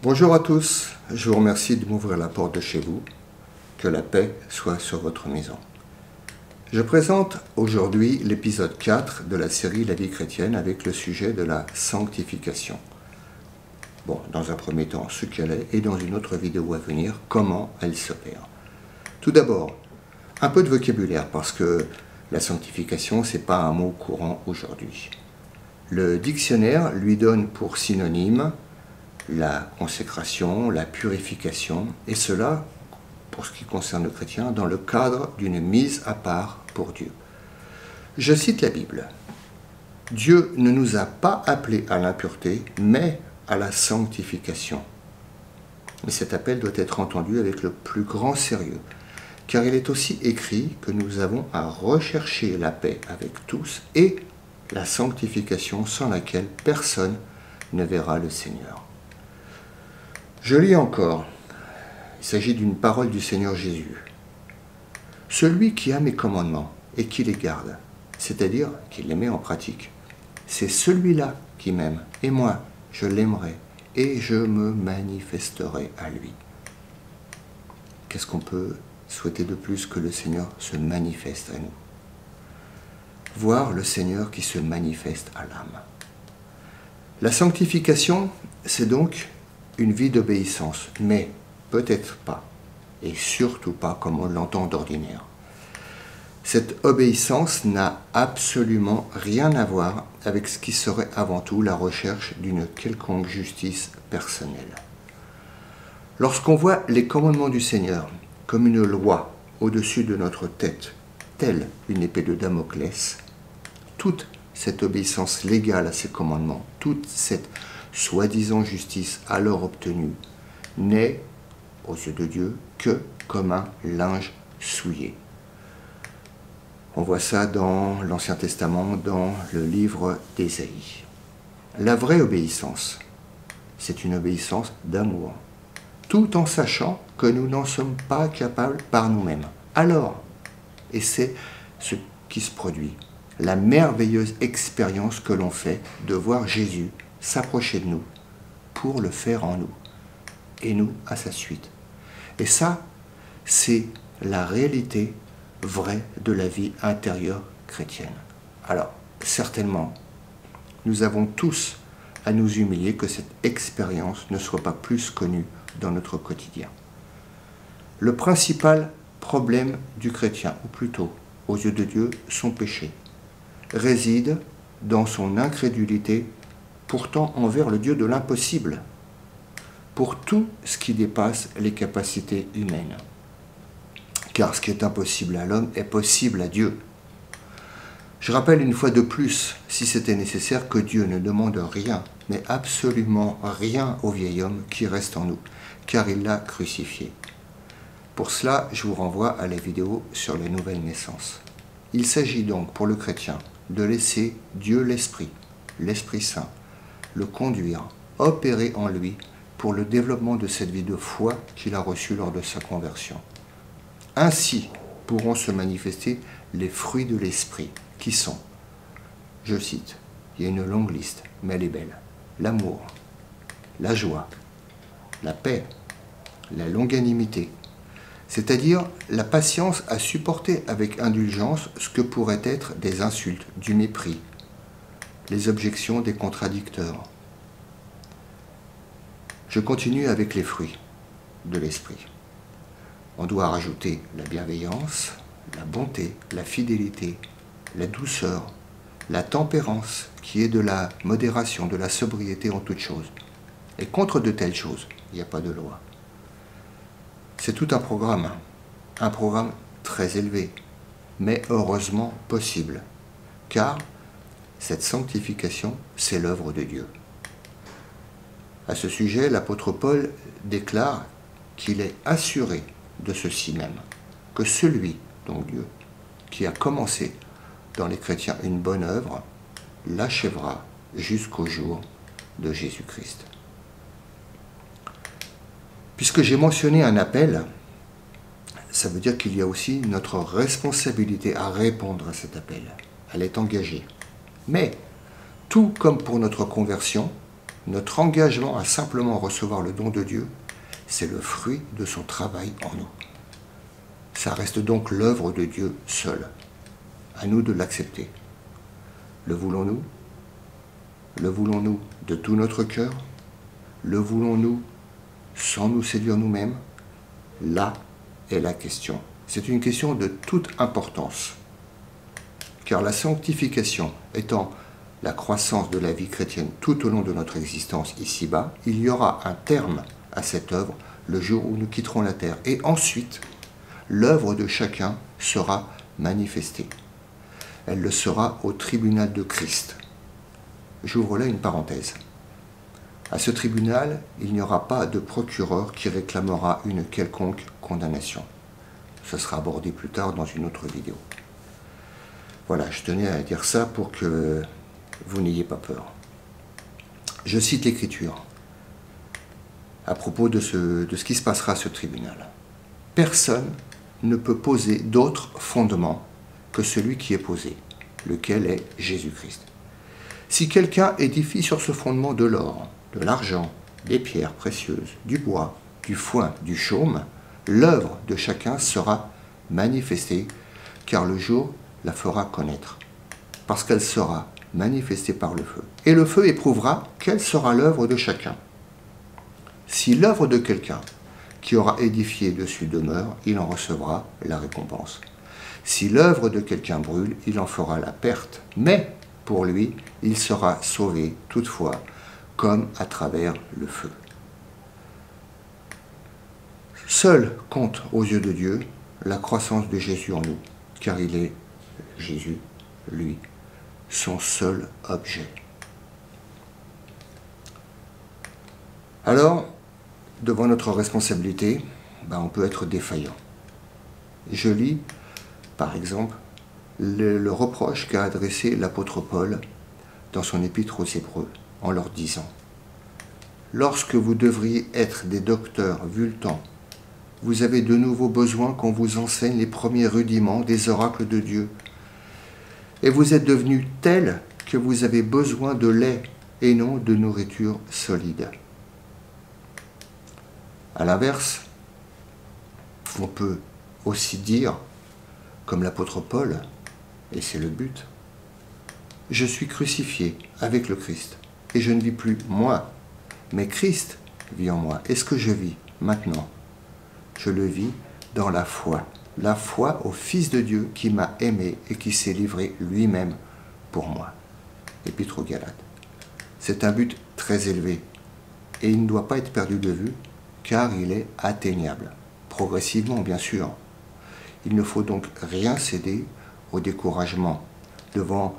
Bonjour à tous, je vous remercie de m'ouvrir la porte de chez vous. Que la paix soit sur votre maison. Je présente aujourd'hui l'épisode 4 de la série La vie chrétienne avec le sujet de la sanctification. Bon, dans un premier temps, ce qu'elle est, et dans une autre vidéo à venir, comment elle s'opère. Tout d'abord, un peu de vocabulaire, parce que la sanctification, ce n'est pas un mot courant aujourd'hui. Le dictionnaire lui donne pour synonyme la consécration, la purification, et cela, pour ce qui concerne le chrétien, dans le cadre d'une mise à part pour Dieu. Je cite la Bible. « Dieu ne nous a pas appelés à l'impureté, mais à la sanctification. » Mais cet appel doit être entendu avec le plus grand sérieux, car il est aussi écrit que nous avons à rechercher la paix avec tous et la sanctification sans laquelle personne ne verra le Seigneur. Je lis encore, il s'agit d'une parole du Seigneur Jésus. « Celui qui a mes commandements et qui les garde, c'est-à-dire qui les met en pratique, c'est celui-là qui m'aime, et moi, je l'aimerai, et je me manifesterai à lui. » Qu'est-ce qu'on peut souhaiter de plus que le Seigneur se manifeste à nous? Voir le Seigneur qui se manifeste à l'âme. La sanctification, c'est donc une vie d'obéissance, mais peut-être pas, et surtout pas comme on l'entend d'ordinaire. Cette obéissance n'a absolument rien à voir avec ce qui serait avant tout la recherche d'une quelconque justice personnelle. Lorsqu'on voit les commandements du Seigneur comme une loi au-dessus de notre tête, telle une épée de Damoclès, toute cette obéissance légale à ces commandements, toute cette soi-disant justice alors obtenue, n'est, aux yeux de Dieu, que comme un linge souillé. On voit ça dans l'Ancien Testament, dans le livre d'Ésaïe. La vraie obéissance, c'est une obéissance d'amour, tout en sachant que nous n'en sommes pas capables par nous-mêmes. Alors, et c'est ce qui se produit, la merveilleuse expérience que l'on fait de voir Jésus s'approcher de nous pour le faire en nous, et nous à sa suite. Et ça, c'est la réalité vraie de la vie intérieure chrétienne. Alors, certainement, nous avons tous à nous humilier que cette expérience ne soit pas plus connue dans notre quotidien. Le principal problème du chrétien, ou plutôt, aux yeux de Dieu, son péché, réside dans son incrédulité, pourtant envers le Dieu de l'impossible, pour tout ce qui dépasse les capacités humaines. Car ce qui est impossible à l'homme est possible à Dieu. Je rappelle une fois de plus, si c'était nécessaire, que Dieu ne demande rien, mais absolument rien au vieil homme qui reste en nous, car il l'a crucifié. Pour cela, je vous renvoie à la vidéo sur les nouvelles naissances. Il s'agit donc pour le chrétien de laisser Dieu l'Esprit Saint, le conduire, opérer en lui pour le développement de cette vie de foi qu'il a reçue lors de sa conversion. Ainsi pourront se manifester les fruits de l'Esprit, qui sont, je cite, il y a une longue liste, mais elle est belle, l'amour, la joie, la paix, la longanimité, c'est-à-dire la patience à supporter avec indulgence ce que pourraient être des insultes, du mépris, les objections des contradicteurs. Je continue avec les fruits de l'esprit. On doit rajouter la bienveillance, la bonté, la fidélité, la douceur, la tempérance, qui est de la modération, de la sobriété en toutes choses. Et contre de telles choses, il n'y a pas de loi. C'est tout un programme très élevé, mais heureusement possible, car cette sanctification, c'est l'œuvre de Dieu. À ce sujet, l'apôtre Paul déclare qu'il est assuré de ceci même, que celui, donc Dieu, qui a commencé dans les chrétiens une bonne œuvre, l'achèvera jusqu'au jour de Jésus-Christ. Puisque j'ai mentionné un appel, ça veut dire qu'il y a aussi notre responsabilité à répondre à cet appel. Elle est engagée. Mais, tout comme pour notre conversion, Notre engagement à simplement recevoir le don de Dieu, c'est le fruit de son travail en nous. Ça reste donc l'œuvre de Dieu seul. À nous de l'accepter. Le voulons-nous? Le voulons-nous de tout notre cœur? Le voulons-nous sans nous séduire nous-mêmes? Là est la question. C'est une question de toute importance. Car la sanctification étant la croissance de la vie chrétienne tout au long de notre existence ici-bas, il y aura un terme à cette œuvre le jour où nous quitterons la terre. Et ensuite, l'œuvre de chacun sera manifestée. Elle le sera au tribunal de Christ. J'ouvre là une parenthèse. À ce tribunal, il n'y aura pas de procureur qui réclamera une quelconque condamnation. Ce sera abordé plus tard dans une autre vidéo. Voilà, je tenais à dire ça pour que vous n'ayez pas peur. Je cite l'Écriture à propos de ce qui se passera à ce tribunal. Personne ne peut poser d'autre fondement que celui qui est posé, lequel est Jésus-Christ. Si quelqu'un édifie sur ce fondement de l'or, de l'argent, des pierres précieuses, du bois, du foin, du chaume, l'œuvre de chacun sera manifestée, car le jour la fera connaître, parce qu'elle sera manifestée par le feu. Et le feu éprouvera quelle sera l'œuvre de chacun. Si l'œuvre de quelqu'un qui aura édifié dessus demeure, il en recevra la récompense. Si l'œuvre de quelqu'un brûle, il en fera la perte. Mais pour lui, il sera sauvé toutefois, comme à travers le feu. Seul compte aux yeux de Dieu la croissance de Jésus en nous, car il est, Jésus, lui, son seul objet. Alors, devant notre responsabilité, on peut être défaillant. Je lis, par exemple, le reproche qu'a adressé l'apôtre Paul dans son épître aux Hébreux, en leur disant « Lorsque vous devriez être des docteurs vu le temps, vous avez de nouveau besoin qu'on vous enseigne les premiers rudiments des oracles de Dieu. Et vous êtes devenus tels que vous avez besoin de lait et non de nourriture solide. » À l'inverse, on peut aussi dire, comme l'apôtre Paul, et c'est le but, « Je suis crucifié avec le Christ, et je ne vis plus moi, mais Christ vit en moi. Et ce que je vis maintenant, je le vis dans la foi au Fils de Dieu qui m'a aimé et qui s'est livré lui-même pour moi. » Épître aux Galates. C'est un but très élevé, et il ne doit pas être perdu de vue, car il est atteignable, progressivement bien sûr. Il ne faut donc rien céder au découragement devant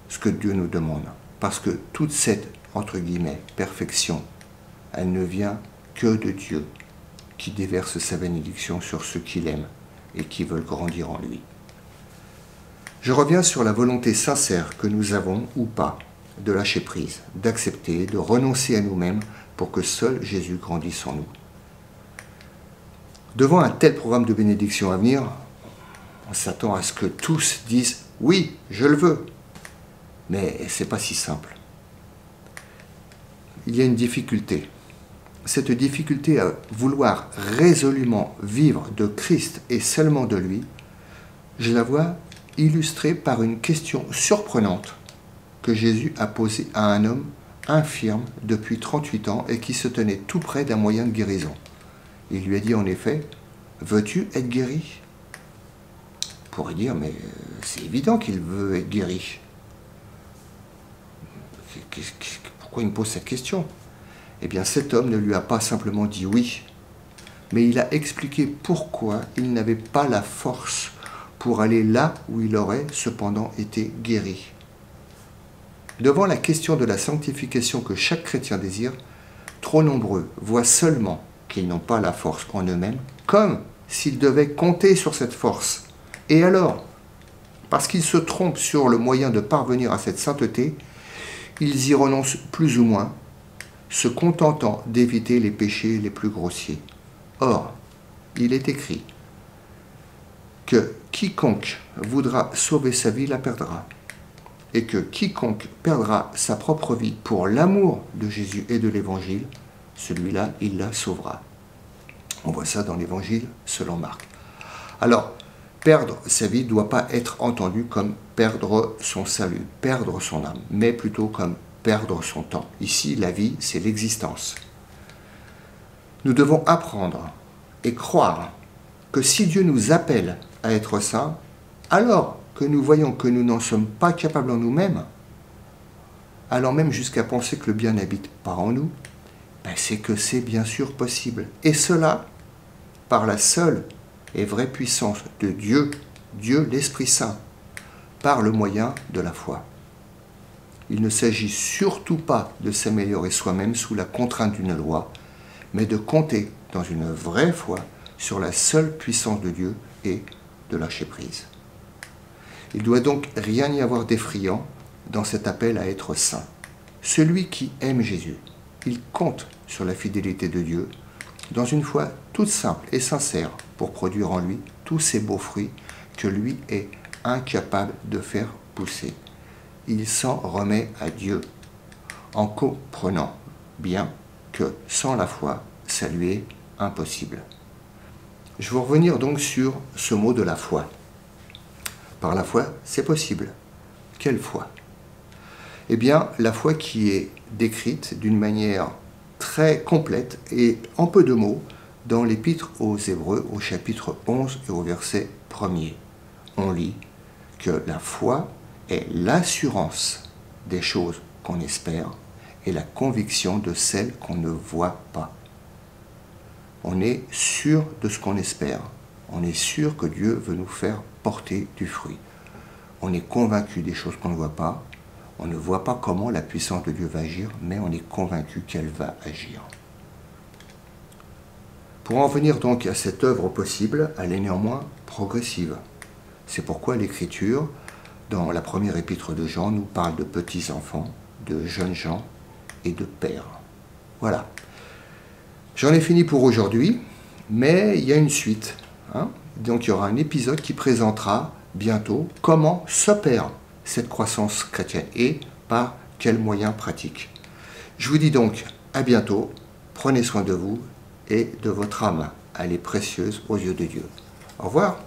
ce que Dieu nous demande, parce que toute cette, entre guillemets, perfection, elle ne vient que de Dieu, qui déverse sa bénédiction sur ceux qu'il aime et qui veulent grandir en lui. Je reviens sur la volonté sincère que nous avons, ou pas, de lâcher prise, d'accepter, de renoncer à nous-mêmes pour que seul Jésus grandisse en nous. Devant un tel programme de bénédiction à venir, on s'attend à ce que tous disent « Oui, je le veux ». Mais ce n'est pas si simple. Il y a une difficulté. Cette difficulté à vouloir résolument vivre de Christ et seulement de lui, je la vois illustrée par une question surprenante que Jésus a posée à un homme infirme depuis 38 ans et qui se tenait tout près d'un moyen de guérison. Il lui a dit en effet, « Veux-tu être guéri ?» On pourrait dire, mais c'est évident qu'il veut être guéri. Pourquoi il me pose cette question? Eh bien, cet homme ne lui a pas simplement dit oui, mais il a expliqué pourquoi il n'avait pas la force pour aller là où il aurait cependant été guéri. Devant la question de la sanctification que chaque chrétien désire, trop nombreux voient seulement qu'ils n'ont pas la force en eux-mêmes, comme s'ils devaient compter sur cette force. Et alors, parce qu'ils se trompent sur le moyen de parvenir à cette sainteté, ils y renoncent plus ou moins, se contentant d'éviter les péchés les plus grossiers. Or, il est écrit que quiconque voudra sauver sa vie la perdra, et que quiconque perdra sa propre vie pour l'amour de Jésus et de l'Évangile, celui-là, il la sauvera. On voit ça dans l'Évangile selon Marc. Alors, perdre sa vie ne doit pas être entendu comme perdre son salut, perdre son âme, mais plutôt comme perdre son temps. Ici, la vie, c'est l'existence. Nous devons apprendre et croire que si Dieu nous appelle à être saints, alors que nous voyons que nous n'en sommes pas capables en nous-mêmes, allant même jusqu'à penser que le bien n'habite pas en nous, c'est que c'est bien sûr possible. Et cela, par la seule et vraie puissance de Dieu, Dieu l'Esprit Saint, par le moyen de la foi. Il ne s'agit surtout pas de s'améliorer soi-même sous la contrainte d'une loi, mais de compter dans une vraie foi sur la seule puissance de Dieu et de lâcher prise. Il ne doit donc rien y avoir d'effrayant dans cet appel à être saint. Celui qui aime Jésus, il compte sur la fidélité de Dieu dans une foi toute simple et sincère pour produire en lui tous ces beaux fruits que lui est incapable de faire pousser. Il s'en remet à Dieu en comprenant bien que sans la foi, ça lui est impossible. Je vais revenir donc sur ce mot de la foi. Par la foi, c'est possible. Quelle foi? Eh bien, la foi qui est décrite d'une manière très complète et en peu de mots dans l'Épître aux Hébreux au chapitre 11 et au verset 1er. On lit que la foi est l'assurance des choses qu'on espère et la conviction de celles qu'on ne voit pas. On est sûr de ce qu'on espère. On est sûr que Dieu veut nous faire porter du fruit. On est convaincu des choses qu'on ne voit pas. On ne voit pas comment la puissance de Dieu va agir, mais on est convaincu qu'elle va agir. Pour en venir donc à cette œuvre possible, elle est néanmoins progressive. C'est pourquoi l'Écriture, dans la première épître de Jean, nous parle de petits enfants, de jeunes gens et de pères. Voilà. J'en ai fini pour aujourd'hui, mais il y a une suite. Donc il y aura un épisode qui présentera bientôt comment s'opère cette croissance chrétienne et par quels moyens pratiques. Je vous dis donc à bientôt, prenez soin de vous et de votre âme. Elle est précieuse aux yeux de Dieu. Au revoir.